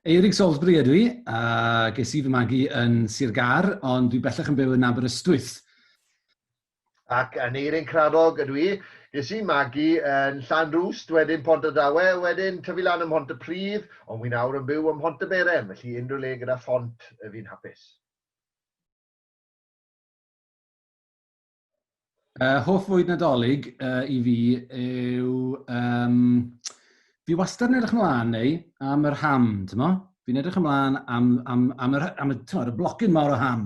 Eirig Salisbury ydw I, a ges I fy magu yn Sir Gar, ond dwi bellach yn byw yn Aberystwyth. Ac yn Eirin Cradog ydw I, ges I magu yn Llanrwst, wedyn Pontardawe, wedyn tyfu lan ym Mhontypridd, ond wi nawr yn byw ym Mhontyberem, felly unrhyw le gyda ffont fi'n hapus. Hoff fwyd Nadolig i fi yw... fi wastad yn edrych ymlaen am yr ham, tymo? Fi'n edrych ymlaen am y blocyn mawr o ham.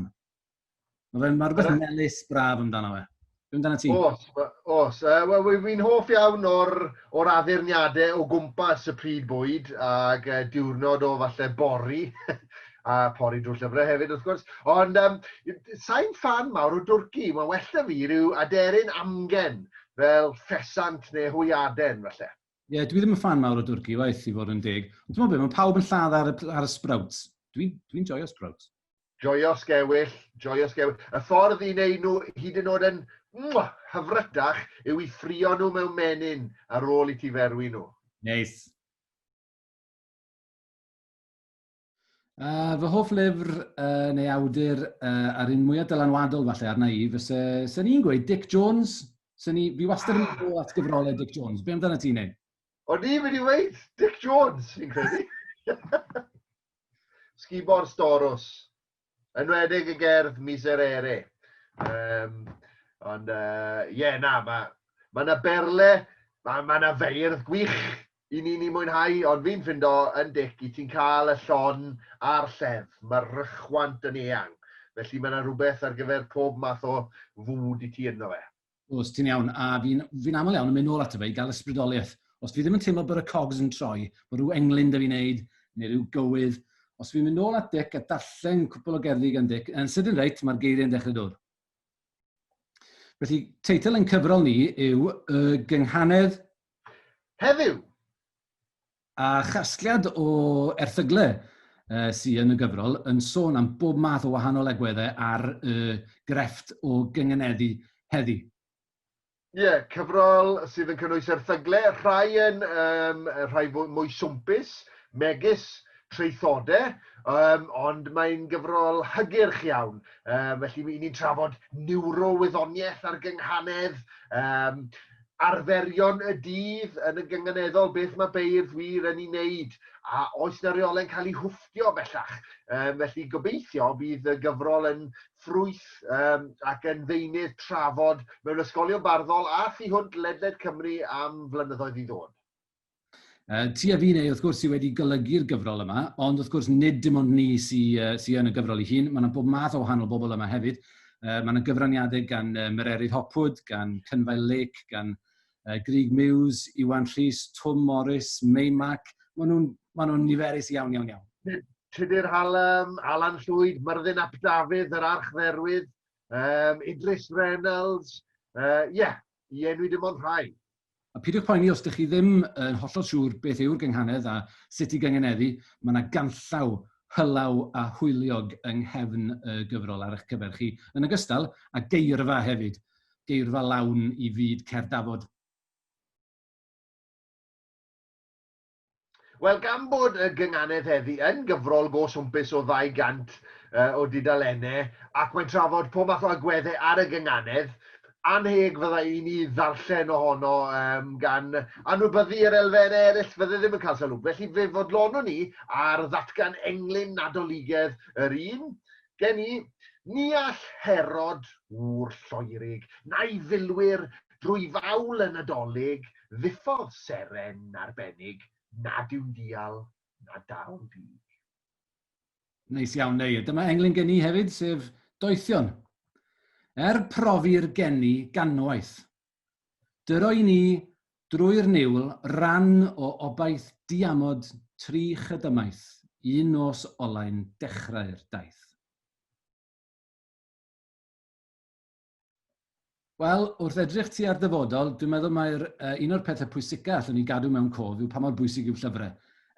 Mae rhywbeth melys braf amdano fe. Be amdano ti? Os. Fi'n hoff iawn o'r addurniadau o gwmpas y pryd bwyd ac diwrnod o falle bori. A pori drwy'r llyfrau hefyd, wrth gwrs. Ond sa'n fan mawr o dwrci. Mae well da fi rhyw aderyn amgen fel ffesant neu hwyaden, falle. Ie, dwi ddim yn fan mawr o dwrci, waith i fod yn deg. Ond ti'n meddwl, mae pawb yn lladd ar y sprouts. Dwi'n joio sprouts. Joio sgewyll. Y ffordd i wneud nhw hyd yn oed yn hyfrytach yw i ffrio nhw mewn menyn ar ôl i ti ferwi nhw. Neis. Fy hoff lyfr neu awdur ar un mwyaf dylanwadol falle arna i, fysa ni'n gweud Dick Jones. Fi wastad yn meddwl at gyfrolau Dick Jones. Be amdano ti'n neud? Ond ni'n mynd i weid Dick Jones, fi'n credu. Sgubor Storos. Enwedig y gerdd Miserere. Ond, mae yna berle, mae yna feirdd gwych i ni'n ei mwynhau, ond fi'n ffindo yn Dick i ti'n cael y llon a'r llef. Mae'r rychwant yn eang. Felly mae yna rhywbeth ar gyfer pob math o fwd i ti yno fe. Os ti'n iawn, a fi'n aml iawn yn mynd nôl ato fe i gael ysbrydoliaeth. Os fi ddim yn teimlo bod y cogs yn troi, bod rhyw englyn da fi'n neud, neu rhyw gywydd, os fi'n mynd nôl at Dick a darllen cwpl o gerddi gan Dick, yn sydyn reit, mae'r geiriau'n dechrau dod. Felly, teitl yn cyfrol ni yw Y Gynghanedd Heddiw! A chasgliad o erthyglau sy'n yn y gyfrol yn sôn am bob math o wahanol egweddau ar grefft o gynganeddu heddi. Ie, cyfrol sydd yn cynnwys erthyglau, rhai mwy swmpus, megis, treithodau, ond mae'n gyfrol hygyrch iawn. Felly ni'n trafod niwrowyddoniaeth ar gynghanedd, arferion y dydd yn y gynganeddol, beth mae beirdd wir yn ei wneud, a oes na reolau yn cael ei hwfftio bellach. Felly gobeithio bydd y gyfrol yn ffrwyth ac yn ddeunydd trafod mewn ysgolion barddol a thu hwnt ledled Cymru am flynyddoedd i ddod. Ti a fi neu, wrth gwrs, sydd wedi golygu'r gyfrol yma, ond wrth gwrs nid dim ond ni sydd yn y gyfrol ei hun. Mae yna bob math o wahanol bobl yma hefyd. Mae yna gyfraniadau gan Mererydd Hopwood, gan Cynfael Lake, gan Grig Mews, Iwan Rhys, Twm Morris, May Mac. Maen nhw'n niferus iawn. Tudur Hallam, Alan Llwyd, Myrddin Ap Dafydd, yr Archdderwydd, Idris Reynolds, i enwi dim ond rhai. A pidwch poeni os ydych chi ddim yn hollol siŵr beth yw'r gynghanedd a sut i gynganeddu, mae yna ganllaw hylaw a hwyliog yng nghefn y gyfrol ar eich cyfer chi, yn ogystal a geirfa hefyd, geirfa lawn i fyd Cerdafod. Wel, gan bod y gynghanedd heddi yn gyfrol go swmpus o 200 o dudalennau, ac mae'n trafod pob math o agweddau ar y gynghanedd, anheg fydda i ni ddarllen ohono gan anwybyddu yr elfennau eraill fydde ddim yn cael sylw. Felly fe fodlonwn ni ar ddatgan englyn nadoligedd yr un. Gen i, ni all Herod wr lloerig, na'i filwyr drwy fawl y Nadolig, ddiffodd seren arbennig, nad yw'n dial, nad dawn byd. Neis iawn, neu. Dyma englyn gen i hefyd, sef doethion. Profi'r geni ganwaith. Dyroi ni drwy'r niwl ran o obaith diamod tri chydymaeth, un nos olain dechrau'r daith. Wel, wrth edrych ti ar dyfodol, dwi'n meddwl mae'r un o'r pethau pwysica allwn ni gadw mewn cof yw pa mor bwysig yw llyfrau.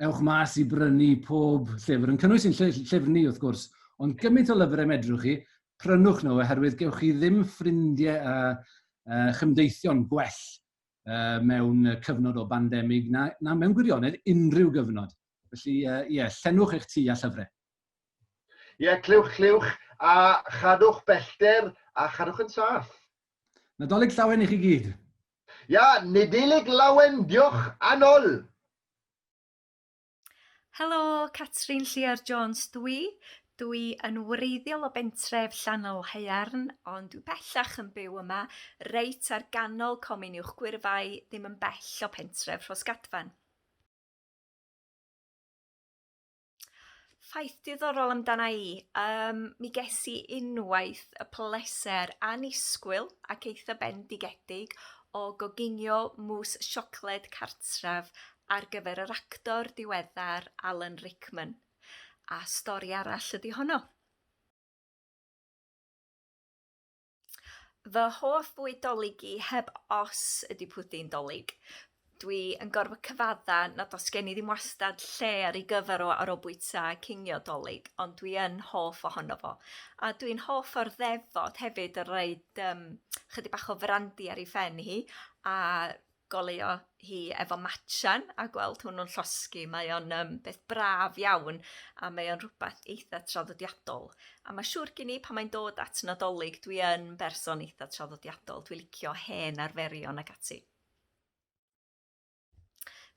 Ewch mas i brynu pob llyfr, yn cynnwys un llyfr ni wrth gwrs, ond gymaint o lyfrau medrwch chi, prynwch nhw oherwydd gewch chi ddim ffrindiau a chymdeithion gwell mewn cyfnod o bandemig na mewn gwirionedd unrhyw gyfnod. Felly, llenwch eich tŷ a llyfrau. Clywch, a chadwch bellter, a chadwch yn saff. Nadolig llawen i chi gyd. Nadolig lawen, diolch, anol. Helo, Catrin Lliar Jones Dwi yn wreiddiol o bentref Llanol Haearn, ond dwi bellach yn byw yma reit ar ganol comin uwch gwirfau, ddim yn bell o pentref Rhosgadfan. Ffaith diddorol amdana i, mi ges i unwaith y pleser anisgwyl ac eitha bendigedig o goginio mwys siocled cartref ar gyfer yr actor diweddar Alan Rickman. A stori arall ydi honno. Fy hoff fwyd dolig i heb os ydi pwdin dolig. Dwi yn gorfod cyfadda nad os gen i ddim wastad lle ar ei gyfer o ar ôl bwyta cinio dolig, ond dwi yn hoff ohono fo. A dwi'n hoff o'r ddefod hefyd yn rhaid chydig bach o frandi ar ei phen hi, a goleuo hi efo matchan a gweld hwnnw'n llosgi. Mae o'n beth braf iawn a mae o'n rhywbeth eitha traddodiadol. A mae siŵr gen i pan mae'n dod at Nadolig, dwi yn berson eitha traddodiadol. Dwi'n licio hen arferion ac ati.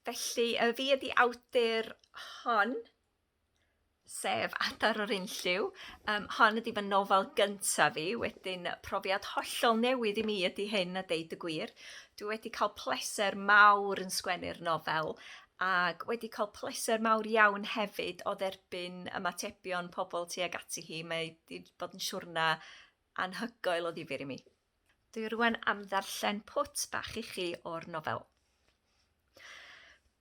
Felly, fi ydi awdur hon, sef Adar o'r Unlliw. Hon ydi fy nofel gyntaf fi, wedyn profiad hollol newydd i mi ydi hyn a deud y gwir. Dwi wedi cael pleser mawr yn sgwennu'r nofel, ac wedi cael pleser mawr iawn hefyd o dderbyn ymatebion pobl tuag ati hi. Mae wedi bod yn siwrna anhygoel o ddifyr i mi. Dwi rwan am ddarllen pwt bach i chi o'r nofel.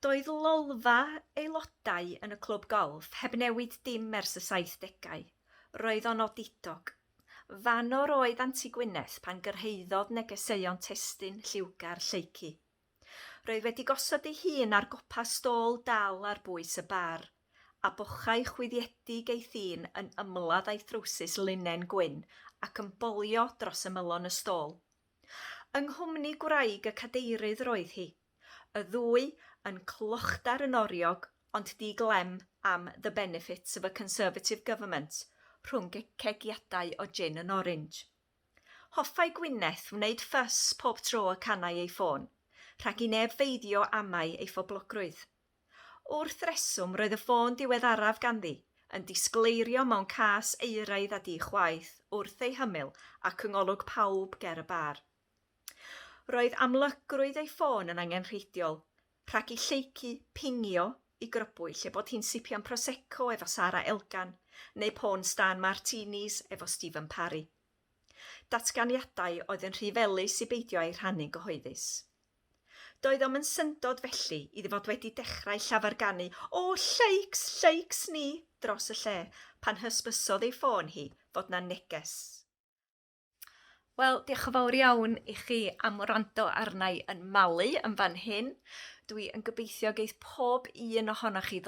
Doedd lolfa aelodau yn y clwb golf heb newid dim ers y 70au. Roedd o'n odidog. Fanor oedd Anti Gwynedd pan gyrhaeddodd negeseuon testun lliwgar lleici. Roedd wedi gosod ei hun ar gopa stôl dal ar bwys y bar, a bochau chwyddiedig ei ddyn yn ymladd ei thrwsus linen gwyn ac yn bolio dros y mylon y stôl. Yng nghwmni gwraig y cadeirydd roedd hi, y ddwy yn clochda'r yn oriog, ond diglem am the benefits of a Conservative government, rhwng cegiadau o gin and orange. Hoffai Gwyneth wneud ffys pob tro y cannau ei ffôn, rhag i neb feiddio amau ei phoblogrwydd. Wrth reswm roedd y ffôn diweddaraf ganddi, yn disgleirio mewn cas euraidd a di chwaith, wrth ei hymyl ac yng ngolwg pawb ger y bar. Roedd amlygrwydd ei ffôn yn angenrheidiol, rhag i lleici pingio i grybwyll lle bod hi'n sipian Prosecco efo Sara Elgan, neu pôn Stan Martinis efo Stephen Parry. Datganiadau oedd yn rhy felys i beidio ei rhannu'n gyhoeddus. Doedd o'm yn syndod felly iddi fod wedi dechrau llafarganu "O, lleics ni" dros y lle, pan hysbysodd ei ffôn hi fod na neges. Wel, diolch yn fawr iawn i chi am wrando arnau yn malu yn fan hyn. Dwi yn gobeithio geith pob un ohonoch chi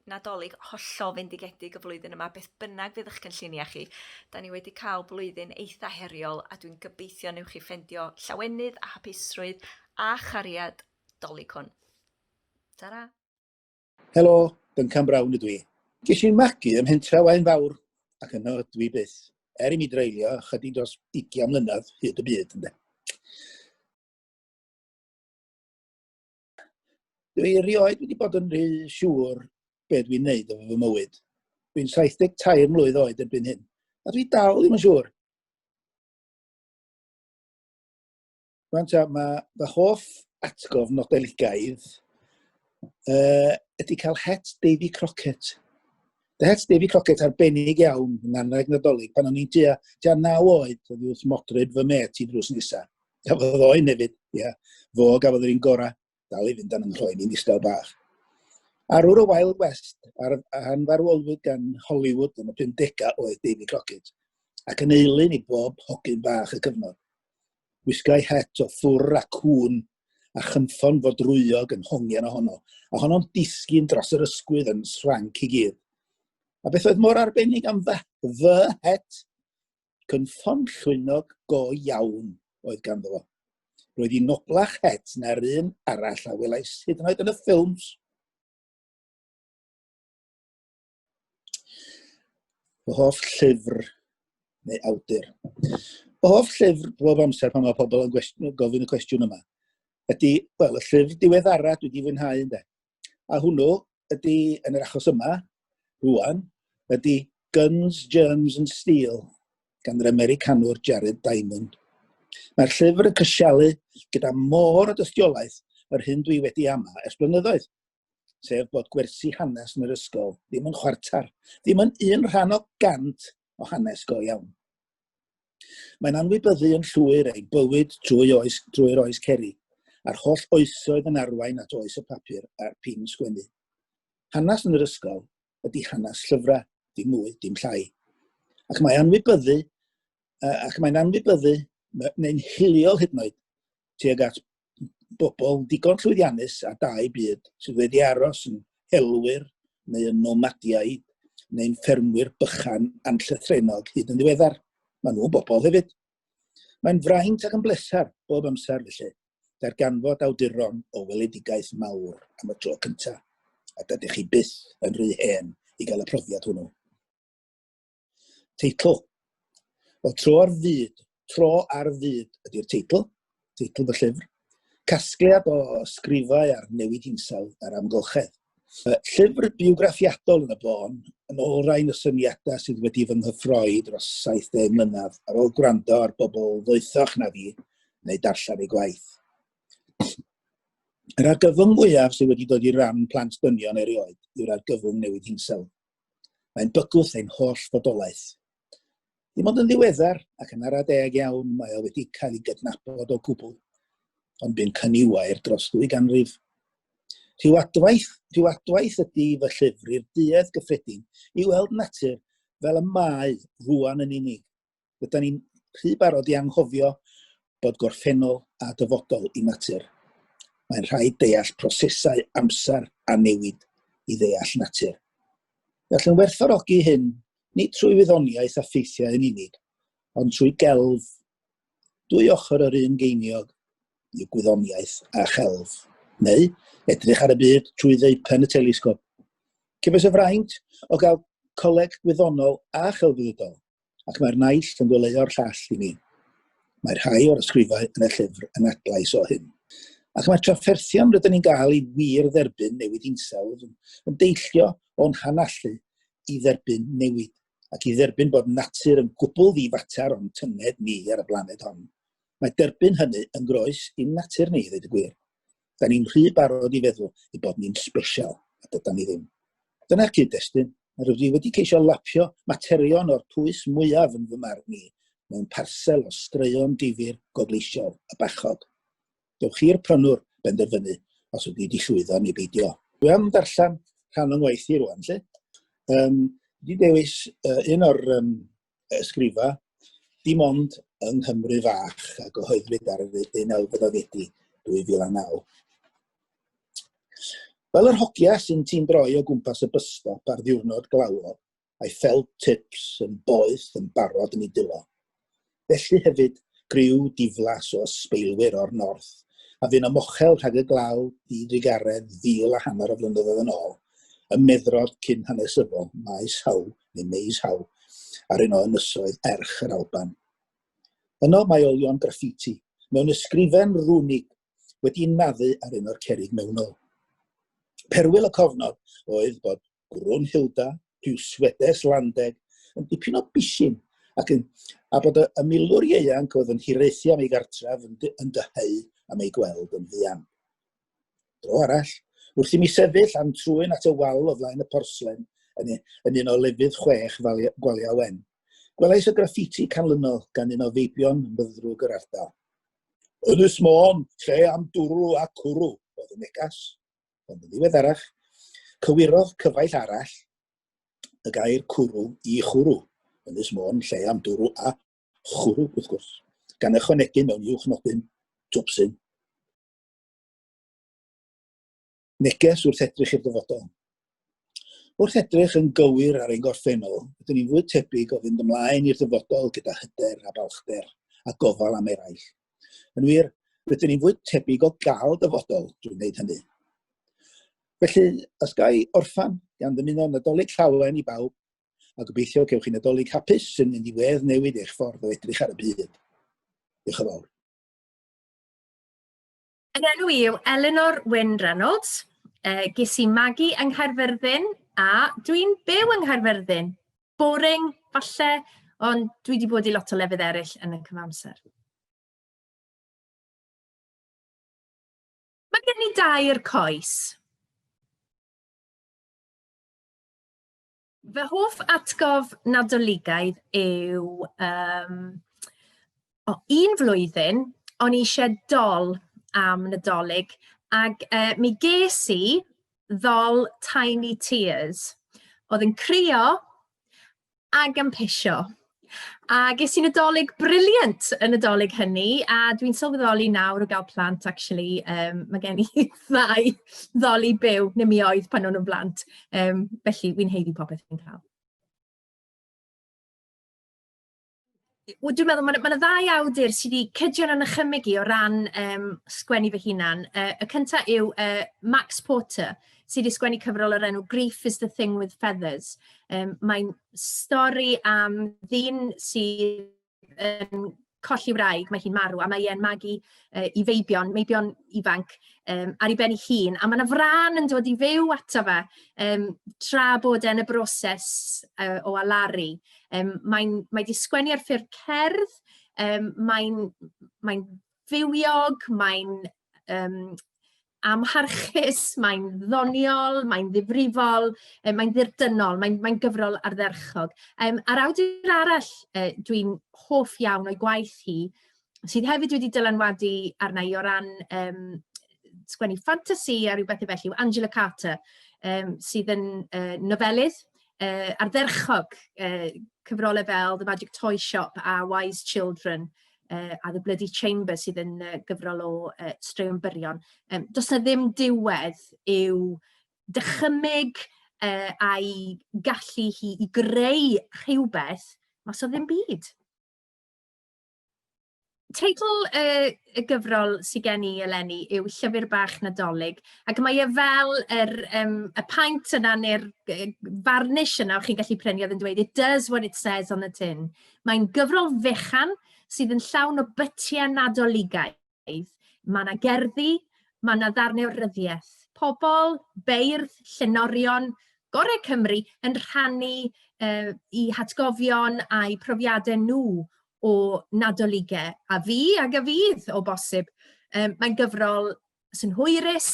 Nadolig hollol fendigedig y flwyddyn yma, beth bynnag fydd eich cynlluniau chi. Da ni wedi cael blwyddyn eitha heriol a dwi'n gobeithio newch chi ffendio llawenydd a hapusrwydd a chariad Dolig hwn. Tara! Helo, Duncan Brown ydw i. Ges i'n magu ym Mhentra Waun Fawr ac yno ydw i byth. I mi dreulio chydig dros 20 mlynedd hyd y byd. Dwi erioed wedi bod yn rhy siŵr beth dwi'n neud efo fy mywyd. Dwi'n 73 mlwydd oed erbyn hyn, a dwi dal ddim yn siŵr. Mae fy hoff atgof nodeligaidd ydy cael het Davy Crockett. The het Davy Crockett arbennig iawn yn anreg Nadolig pan o'n i'n tua 9 oed, oedd wrth modryb fy met i drws nesa. Gafodd oen hefyd, fo gafodd yr un gora, dal i fynd dan yn rhoi'n un istel bach. Arwr o Wild West, a'n farwolwyd gan Hollywood yn y 50au oedd Davy Crockett, ac yn eilyn i bob hogyn bach y cyfnod. Wisgai het o ffwr a cwn a chynffon fodrwyog yn hongian ohono, a honno'n disgyn dros yr ysgwydd yn swanc i gyd. A beth oedd mor arbennig am fy het, cynffon llwynog go iawn oedd ganddo fo. Roedd hi'n noblach het na'r un arall a welais hyd yn oed yn y ffilms. fy hoff llyfr neu awdur. Fy hoff llyfr bob amser pan mae pobl yn gofyn y cwestiwn yma ydy, wel, y llyfr diweddara dwi wedi fwynhau ynde. A hwnnw ydy, yn yr achos yma, rwan, ydy Guns, Germs and Steel gan yr Americanwr Jared Diamond. Mae'r llyfr yn cysialu gyda môr o dystiolaeth yr hyn dwi wedi ama ers blynyddoedd, sef bod gwersi hanes yn yr ysgol ddim yn chwartar, ddim yn 1% o hanes go iawn. Mae'n anwybyddu yn llwyr ei bywyd drwy'r oes ceri, a'r holl oesoedd yn arwain at oes y papur a'r pin sgwennu. Hanes yn yr ysgol ydy hanes llyfrau, dim mwy, dim llai. Ac mae'n anwybyddu, neu'n hiliol hyd yn oed, tuag at bobl digon llwyddiannus a dau byd sydd wedi aros yn helwyr neu yn nomadiaid neu'n ffermwyr bychan anllythrenog hyd yn ddiweddar. Maen nhw'n bobl hefyd. Mae'n fraint ac yn blesar bob amser felly, darganfod awduron o weledigaeth mawr am y tro cyntaf, a dydych chi byth yn rhy hen i gael y profiad hwnnw. Teitl. Wel, tro ar fyd ydy'r teitl fy llyfr. Casgliad o ysgrifau ar newid hinsawdd a'r amgylchedd. Llyfr biwgraffiadol yn y bon, yn ôl rhain y syniadau sydd wedi fy nghyffroi dros 70 mlynedd ar ôl gwrando ar bobl ddwythoch na fi neu darllen ei gwaith. Yr argyfwng mwyaf sydd wedi dod i ran plant dynion erioed yw'r argyfwng newid hinsawdd. Mae'n bygwth ein holl fodolaeth. Dim ond yn ddiweddar ac yn ara deg iawn mae o wedi cael ei gydnabod o gwbl, ond bu'n cyniwair dros 2 ganrif. Rhywadwaith ydy fy llyfr i'r duedd gyffredin i weld natur fel y mae rwan yn unig. Rydyn ni'n rhy barod i anghofio bod gorffennol a dyfodol i natur. Mae'n rhaid deall prosesau amser a newid i ddeall natur. Gallwn werthfawrogi hyn nid trwy wyddoniaeth a ffeithiau yn unig, ond trwy gelf, 2 ochr yr un geiniog yw gwyddoniaeth a chelf, neu edrych ar y byd trwy ddeipen y telisgop. Cefais y fraint o gael coleg gwyddonol a chelfyddydol, ac mae'r naill yn gwyleuo'r llall i mi. Mae rhai o'r ysgrifau yn y llyfr yn adlais o hyn. Ac mae'r trafferthion rydyn ni'n gael i wir dderbyn newid hinsawdd yn deillio o'n hanallu i dderbyn newid, ac i dderbyn bod natur yn gwbl ddifatar o'n tynged ni ar y blaned hon. Mae derbyn hynny yn groes i'n natur ni, ddweud y gwir. Da ni'n rhy barod i feddwl i bod ni'n sbesial, a dyda ni ddim. Dyna'r cyd-destun, a rydw i wedi ceisio lapio materion o'r pwys mwyaf yn fy marn ni mewn parsel o straeon difyr gogleisiol a bachog. Dewch chi'r prynwr benderfynu os wedi di llwyddo neu beidio. Dwi am darllen rhan o'n ngwaith i rwan, lle. Di dewis un o'r ysgrifau, dim ond yng Nghymru fach a gyhoeddwyd ar y 9 Fedi 2009. Fel yr hogia sy'n ti'n droi o gwmpas y bystop ar ddiwrnod glawog, a'i felt tips yn boeth yn barod yn ei dilo. Felly hefyd griw diflas o ysbeilwyr o'r north, a fy'n ymochel rhag y glaw i drigaredd 1,500 o flynyddoedd yn ôl, y meddrod cyn hanesyddol Maes Haw neu Meis Haw ar un o ynysoedd erch yr Alban. Yno mae olion graffiti mewn ysgrifen rwnig wedi naddu ar un o'r cerrig mewnol. Perwyl y cofnod oedd bod Gwrwn Hilda, Diwswedes Landeg yn dipyn o bisin a bod y milwr ieuanc oedd yn hiraethu am ei gartref yn dyheu am ei gweld yn fuan. Dro arall, wrth i mi sefyll am trwyn at y wal o flaen y porslen yn un o lefydd 6 Gwalia Wen, gwelais y graffiti canlynol gan un o feibion myddrwg yr ardal. Ynys Môn, lle am dwrw a cwrw, oedd y negas. Ond yn ddiweddarach, cywirodd cyfaill arall y gair cwrw i chwrw, Ynys Môn, lle am dwrw a chwrw, wrth gwrs, gan ychwanegu mewn uwchnodyn twpsyn. Neges wrth edrych i'r dyfodol. Wrth edrych yn gywir ar ein gorffennol, ydyn ni'n fwy tebyg o fynd ymlaen i'r dyfodol gyda hyder a balchder a gofal am eraill. Yn wir, rydyn ni'n fwy tebyg o gael dyfodol drwy'n wneud hynny. Felly, os gai orffan gan ddymuno Nadolig llawen i bawb, A gobeithio gewch chi Nadolig hapus yn mynd i wedd newid eich ffordd o edrych ar y byd. Diolch yn fawr. Yn enw i yw Eleanor Wyn Reynolds. Ges i magu yng Nghaerfyrddin a dwi'n byw yng Nghaerfyrddin. Boring, falle, ond dwi wedi bod i lot o lefydd eraill yn y cyfamser. Mae gen i 2 coes. Fy hoff atgof nadoligaidd yw un flwyddyn, o'n i eisiau dol am Nadolig, ac mi ges i ddol Tiny Tears. Oedd yn crio ac yn pisio. A ges i Nadolig briliant yn Nadolig hynny, a dwi'n sylweddoli nawr o gael plant, actually. Mae gen i 2 ddoli byw, neu mi oedd pan o'n nhw'n blant. Felly, wy'n heiddi popeth fi'n cael. Dwi'n meddwl, mae 'na 2 awdur sydd wedi cydio yn ychymygu o ran sgwennu fy hunan. Y cyntaf yw Max Porter, sydd wedi sgwennu cyfrol o'r enw Grief is the Thing with Feathers. Mae'n stori am ddyn sydd yn colli wraig, mae hi'n marw, a mae e'n magu i meibion ifanc ar ei ben ei hun. A mae yna fran yn dod i fyw ato fe, tra bod e'n y broses o alaru. Mae wedi sgwennu ar ffurf cerdd, mae'n fywiog, mae'n amharchus, mae'n ddoniol, mae'n ddifrifol, mae'n ddirdynol, mae'n gyfrol ardderchog. A'r awdur arall dwi'n hoff iawn o'i gwaith hi, sydd hefyd wedi dylanwadu arna i o ran sgwennu ffantasi a rhywbeth felly, yw Angela Carter, sydd yn nofelydd ardderchog, cyfrolau fel The Magic Toy Shop a Wise Children, a The Bloody Chamber sydd yn gyfrol o straeon byrion. Does na ddim diwedd i'w dychymyg a'i gallu hi i greu rhywbeth mas o ddim byd. Teitl y gyfrol sydd gen i eleni yw Llyfr Bach Nadolig, ac mae e fel y paint yna neu'r varnish yna o'ch chi'n gallu prynu oedd yn dweud, it does what it says on the tin. Mae'n gyfrol fechan sydd yn llawn o bytiau nadoligaidd. Mae yna gerddi, mae yna ddarnau o ryddiaeth. Pobl, beirdd, llenorion, gorau Cymru yn rhannu i hatgofion a'i profiadau nhw o nadoligau, a fi ac a fydd o bosib. Mae'n gyfrol sy'n hwyrus,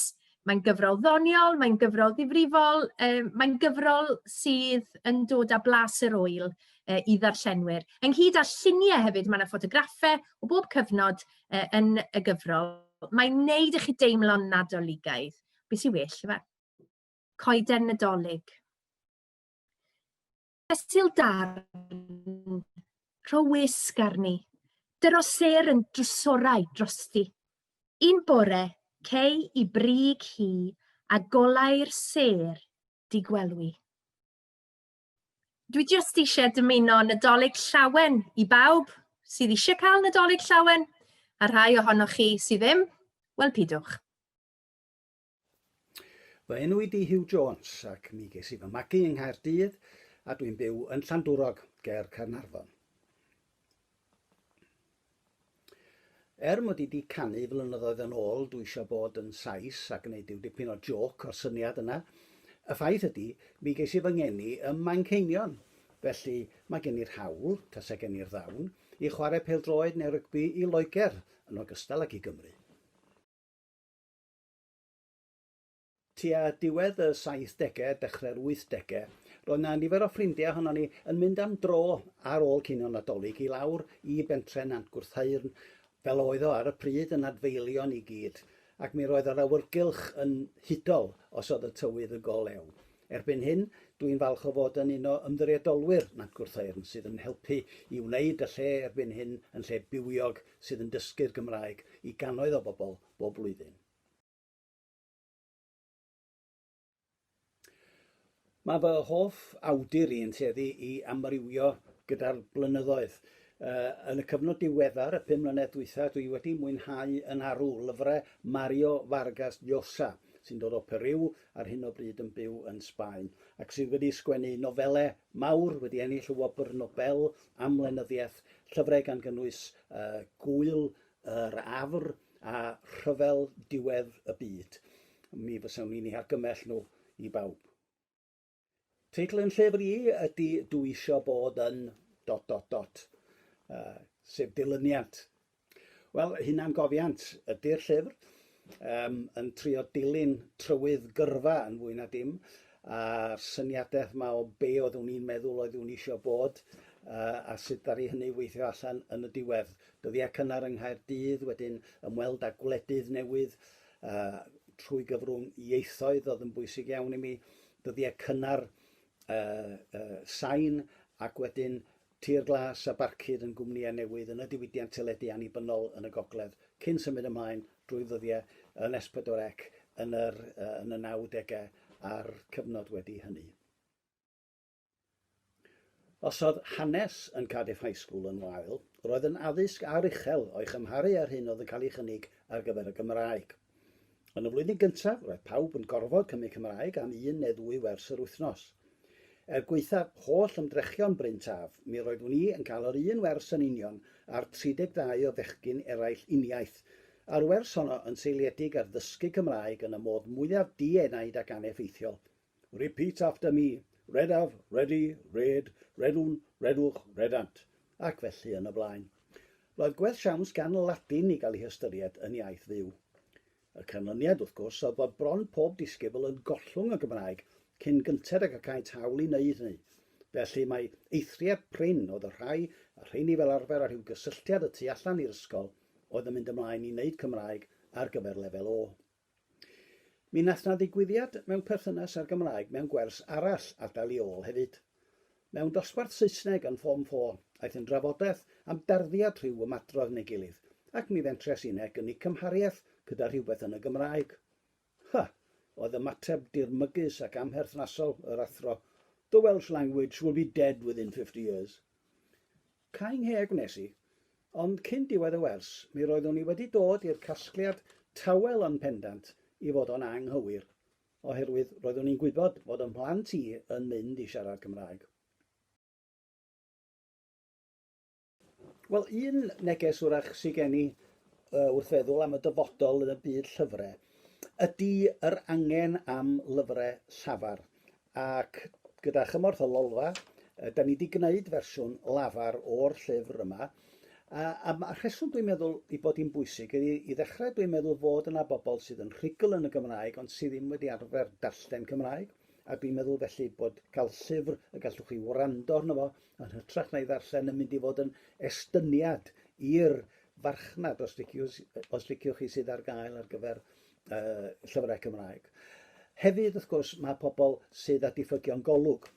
mae'n gyfrol ddoniol, mae'n gyfrol ddifrifol, mae'n gyfrol sydd yn dod â blas yr ŵyl i ddarllenwyr. Ynghyd â lluniau hefyd, mae yna ffotograffau o bob cyfnod yn y gyfrol. Mae'n wneud i chi deimlo'n nadoligaidd. Beth sy'n well, yma? Coeden Nadolig. Fesul darn, rho wisg arni, dyro ser yn drysorau drosti. Un bore, cei i brig hi, a golau'r ser di gwelwi. Dwi jyst eisiau dymuno Nadolig llawen i bawb sydd eisiau cael Nadolig llawen, a rhai ohonoch chi sydd ddim, wel pidwch. Fy enw i Hugh Jones ac mi ges i fy magu yng Nghaerdydd a dwi'n byw yn Llandwrog, ger Caernarfon. Mod i wedi canu flynyddoedd yn ôl, dwi eisiau bod yn Sais ac gwneud dipyn o joc o'r syniad yna. Y ffaith ydy, mi ges i fy ngeni ym Manceinion. Felly mae gen i'r hawl, tasau gen i'r ddawn, i chwarae pêl-droed neu rygbi i Loegr yn ogystal ag i Gymru. Tua diwedd y 70au, dechrau'r 80au, roedd yna nifer o ffrindiau ohonon ni yn mynd am dro ar ôl cinio Nadolig i lawr i bentre Nant Gwrtheyrn, fel oedd o ar y pryd yn adfeilion i gyd, ac mi roedd yr awyrgylch yn hudol os oedd y tywydd y go lew. Erbyn hyn, dwi'n falch o fod yn un o ymddiriedolwyr Nant Gwrtheyrn sydd yn helpu i wneud y lle erbyn hyn yn lle bywiog sydd yn dysgu'r Gymraeg i gannoedd o bobl bob blwyddyn. Mae fy hoff awdur i'n tueddu i amrywio gyda'r blynyddoedd. Yn y cyfnod diweddar, y 5 mlynedd dwytha, dwi wedi mwynhau yn arw lyfrau Mario Vargas Llosa, sy'n dod o Peru ar hyn o bryd yn byw yn Sbaen, ac sydd wedi sgwennu nofelau mawr, wedi ennill y wobr Nobel am lenyddiaeth, llyfrau gan gynnwys Gwyl yr Afr a Rhyfel Diwedd y Byd. Mi fysawn ni'n ei argymell nhw i bawb. Teitl yn llyfr i ydy Dwi isio bod yn ... sef dilyniant. Wel, hunangofiant ydy'r llyfr, yn trio dilyn trywydd gyrfa yn fwy na dim, a syniadaeth yma o be oeddwn i'n meddwl oeddwn i eisiau bod, a sut ddaru hynny weithio allan yn y diwedd. Dyddiau cynnar yng Nghaerdydd, wedyn ymweld â gwledydd newydd, trwy gyfrwng ieithoedd oedd yn bwysig iawn i mi, dyddiau cynnar sain, ac wedyn tir glas a barcud yn gwmnïau newydd yn y diwydiant teledu annibynnol yn y gogledd, cyn symud ymlaen drwy ddyddiau yn S4C yn y 90au a'r cyfnod wedi hynny. Os oedd hanes yn Cardiff High School yn wael, roedd yn addysg ar uchel o'i chymharu ar hyn oedd yn cael ei chynnig ar gyfer y Gymraeg. Yn y flwyddyn gyntaf, roedd pawb yn gorfod cymryd Cymraeg am 1 neu 2 wers yr wythnos. Gweithaf holl ymdrechion Bryn Taf, mi roeddwn i yn cael yr 1 wers yn union ar 32 o fechgyn eraill uniaith, a'r wers honno yn seiliedig ar ddysgu Cymraeg yn y modd mwyaf dienaid ac aneffeithiol. Repeat after me, redaf, ready, red, redwn, redwch, redant, ac felly yn y blaen. Roedd gwell siawns gan Ladin i gael ei hystyried yn iaith fyw. Y canlyniad, wrth gwrs, oedd bod bron pob disgybl yn gollwng y Gymraeg cyn gyntedd ac cael hawl i wneud hynny. Felly mae eithriad prin oedd y rheini fel arfer ar rhyw gysylltiad y tu allan i'r ysgol oedd yn mynd ymlaen i wneud Cymraeg ar gyfer lefel O. Mi nath na ddigwyddiad mewn perthynas â'r Gymraeg mewn gwers arall adael i ôl hefyd. Mewn dosbarth Saesneg yn Ffom 4, aeth yn drafodaeth am darddiad rhyw ymadrodd neu gilydd, ac mi fentres uneg yn ei cymhariaeth gyda rhywbeth yn y Gymraeg. Oedd ymateb dirmygus ac amherthnasol yr athro, "The Welsh language will be dead within 50 years." Caing heg wnes i, ond cyn diwedd y wers, mi roeddwn i wedi dod i'r casgliad tawel yn pendant i fod o'n anghywir, oherwydd roeddwn i'n gwybod fod yn plant i yn mynd i siarad Cymraeg. Wel, un neges wrach sy'n gen i wrth feddwl am y dyfodol yn y byd llyfrau, ydy yr angen am lyfrau llafar. Ac gyda chymorth o Lolfa, da ni wedi gwneud fersiwn lafar o'r llyfr yma. A mae'r rheswm dwi'n meddwl i bod hi'n bwysig ydy i ddechrau dwi'n meddwl fod yna bobl sydd yn rhugl yn y Gymraeg ond sydd ddim wedi arfer darllen Cymraeg. A dwi'n meddwl felly bod cael llyfr y gallwch chi wrando arno fo yn hytrach na i ddarllen yn mynd i fod yn estyniad i'r farchnad os liciwch chi sydd ar gael ar gyfer llyfrau Cymraeg. Hefyd, wrth gwrs, mae pobl sydd â diffygion golwg.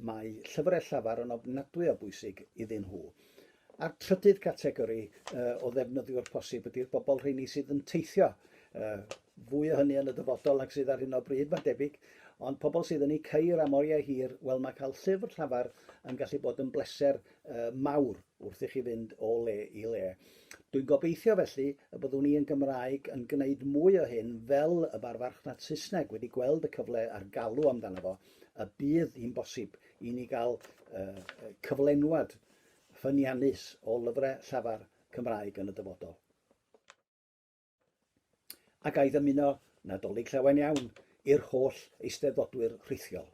Mae llyfrau llafar yn ofnadwy o bwysig iddyn nhw. A'r trydydd categori o ddefnyddiwr posib ydy'r bobl rheini sydd yn teithio. Fwy o hynny yn y dyfodol ac sydd ar hyn o bryd, mae'n debyg. Ond pobl sydd yn ei ceir am oriau hir, wel mae cael llyfr llafar yn gallu bod yn bleser mawr wrth i chi fynd o le i le. Dwi'n gobeithio felly y byddwn ni yn Gymraeg yn gwneud mwy o hyn fel y barfarchnad Saesneg wedi gweld y cyfle a'r galw amdano fo, y bydd hi'n bosib i ni gael cyflenwad ffyniannus o lyfrau llafar Cymraeg yn y dyfodol. Ac a'i ddymuno Nadolig llawen iawn i'r holl eisteddfodwyr rhithiol.